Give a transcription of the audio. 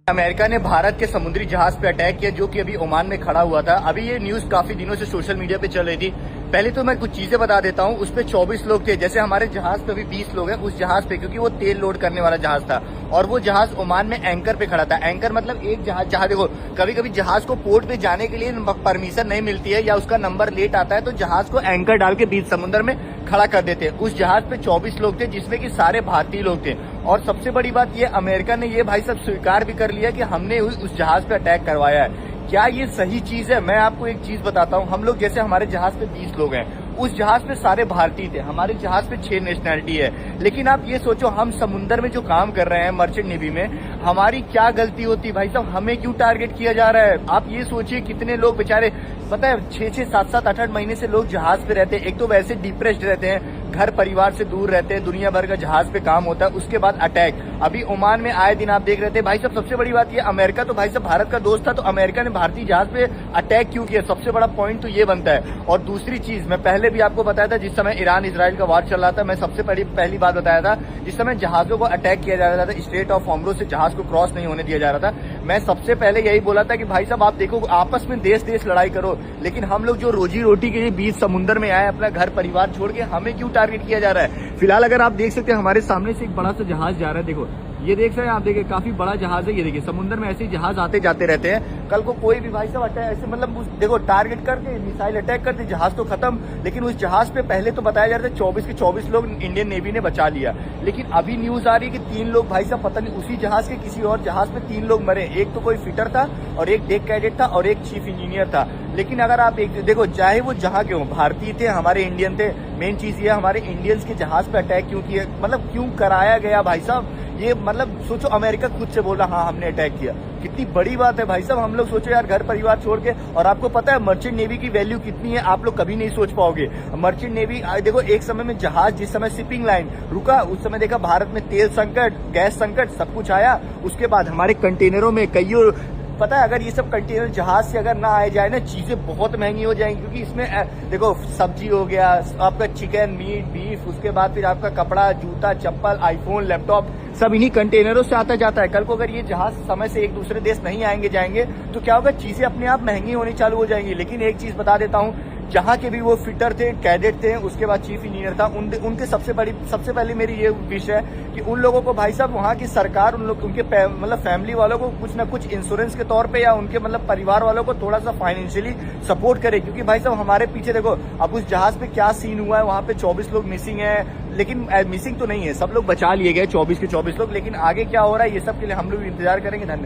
America ने भारत के समुद्री जहाज पे अटैक किया जो कि अभी ओमान में खड़ा हुआ था। अभी ये न्यूज काफी दिनों से सोशल मीडिया पे चल रही थी। पहले तो मैं कुछ चीजें बता देता हूँ। उस पे 24 लोग थे, जैसे हमारे जहाज पे अभी 20 लोग हैं उस जहाज पे, क्योंकि वो तेल लोड करने वाला जहाज था और वो जहाज ओमान में एंकर पे खड़ा था। एंकर मतलब एक जहाज, जहां देखो कभी कभी जहाज को पोर्ट पे जाने के लिए परमिशन नहीं मिलती है या उसका नंबर लेट आता है तो जहाज को एंकर डाल के बीच समुद्र में खड़ा कर देते हैं। उस जहाज पे 24 लोग थे जिसमें कि सारे भारतीय लोग थे। और सबसे बड़ी बात ये, अमेरिका ने ये भाई सब स्वीकार भी कर लिया कि हमने उस जहाज पे अटैक करवाया है। क्या ये सही चीज है? मैं आपको एक चीज बताता हूँ। हम लोग जैसे हमारे जहाज पे 20 लोग हैं, उस जहाज पे सारे भारतीय थे। हमारे जहाज पे 6 नेशनैलिटी है। लेकिन आप ये सोचो, हम समुद्र में जो काम कर रहे हैं मर्चेंट नेवी में, हमारी क्या गलती होती भाई साहब? हमें क्यों टारगेट किया जा रहा है? आप ये सोचिए कितने लोग बेचारे, पता है 6-6, 7-7, 8-8 महीने से लोग जहाज पे रहते हैं। एक तो वैसे डिप्रेस्ड रहते हैं, घर परिवार से दूर रहते हैं, दुनिया भर का जहाज पे काम होता है, उसके बाद अटैक। अभी ओमान में आए दिन आप देख रहे थे भाई साहब। सबसे बड़ी बात ये, अमेरिका तो भाई साहब भारत का दोस्त था, तो अमेरिका ने भारतीय जहाज पे अटैक क्यों किया? सबसे बड़ा पॉइंट तो ये बनता है। और दूसरी चीज, मैं पहले भी आपको बताया था, जिस समय ईरान इसराइल का वार चल रहा था, मैं सबसे पहली बात बताया था, जिस समय जहाजों को अटैक किया जा रहा था, स्ट्रेट ऑफ हॉर्मुज़ से जहाज को क्रॉस नहीं होने दिया जा रहा था, मैं सबसे पहले यही बोला था कि भाई साहब आप देखो, आपस में देश देश लड़ाई करो, लेकिन हम लोग जो रोजी रोटी के लिए बीच समुद्र में आए, अपना घर परिवार छोड़ के, हमें क्यों टारगेट किया जा रहा है? फिलहाल अगर आप देख सकते हैं, हमारे सामने से एक बड़ा सा जहाज जा रहा है। देखो ये देख रहे हैं आप, देखिए काफी बड़ा जहाज है। ये देखिए समुद्र में ऐसे ही जहाज आते जाते रहते हैं। कल को कोई भी भाई साहब अटैक ऐसे, मतलब देखो टारगेट करके मिसाइल अटैक करते, जहाज तो खत्म। लेकिन उस जहाज पे पहले तो बताया जा रहा था 24 के 24 लोग इंडियन नेवी ने बचा लिया। लेकिन अभी न्यूज आ रही है कि 3 लोग भाई साहब, पता नहीं उसी जहाज के किसी और जहाज पे 3 लोग मरे। एक तो कोई फिटर था और एक डेक कैडेट था और एक चीफ इंजीनियर था। लेकिन अगर आप एक देखो, चाहे वो जहां के हो, भारतीय थे, हमारे इंडियन थे, मेन चीज ये हमारे इंडियंस के जहाज पे अटैक क्यों किया, मतलब क्यों कराया गया भाई साहब? ये मतलब सोचो, अमेरिका खुद से बोल रहा हाँ हमने अटैक किया। कितनी बड़ी बात है भाई साहब। हम लोग सोचो यार, घर परिवार छोड़ के। और आपको पता है मर्चेंट नेवी की वैल्यू कितनी है? आप लोग कभी नहीं सोच पाओगे। मर्चेंट नेवी देखो, एक समय में जहाज, जिस समय शिपिंग लाइन रुका, उस समय देखा भारत में तेल संकट, गैस संकट, सब कुछ आया। उसके बाद हमारे कंटेनरों में कईयों, पता है अगर ये सब कंटेनर जहाज से अगर ना आए जाए ना, चीजें बहुत महंगी हो जाएंगी। क्योंकि इसमें देखो सब्जी हो गया, आपका चिकन, मीट, बीफ, उसके बाद फिर आपका कपड़ा, जूता, चप्पल, आईफोन, लैपटॉप, सब इन्हीं कंटेनरों से आता जाता है। कल को अगर ये जहाज समय से एक दूसरे देश नहीं आएंगे जाएंगे तो क्या होगा? चीजें अपने आप महंगी होनी चालू हो जाएंगी। लेकिन एक चीज बता देता हूँ, जहां के भी वो फिटर थे, कैडेट थे, उसके बाद चीफ इंजीनियर था, उनके सबसे पहले मेरी ये विश है कि उन लोगों को भाई साहब, वहां की सरकार उनके मतलब फैमिली वालों को कुछ ना कुछ इंश्योरेंस के तौर पे या उनके मतलब परिवार वालों को थोड़ा सा फाइनेंशियली सपोर्ट करे। क्योंकि भाई साहब हमारे पीछे देखो, अब उस जहाज पे क्या सीन हुआ है, वहां पे 24 लोग मिसिंग है। लेकिन मिसिंग तो नहीं है, सब लोग बचा लिए गए 24 के 24 लोग। लेकिन आगे क्या हो रहा है ये सब के लिए हम लोग इंतजार करेंगे। धन्यवाद।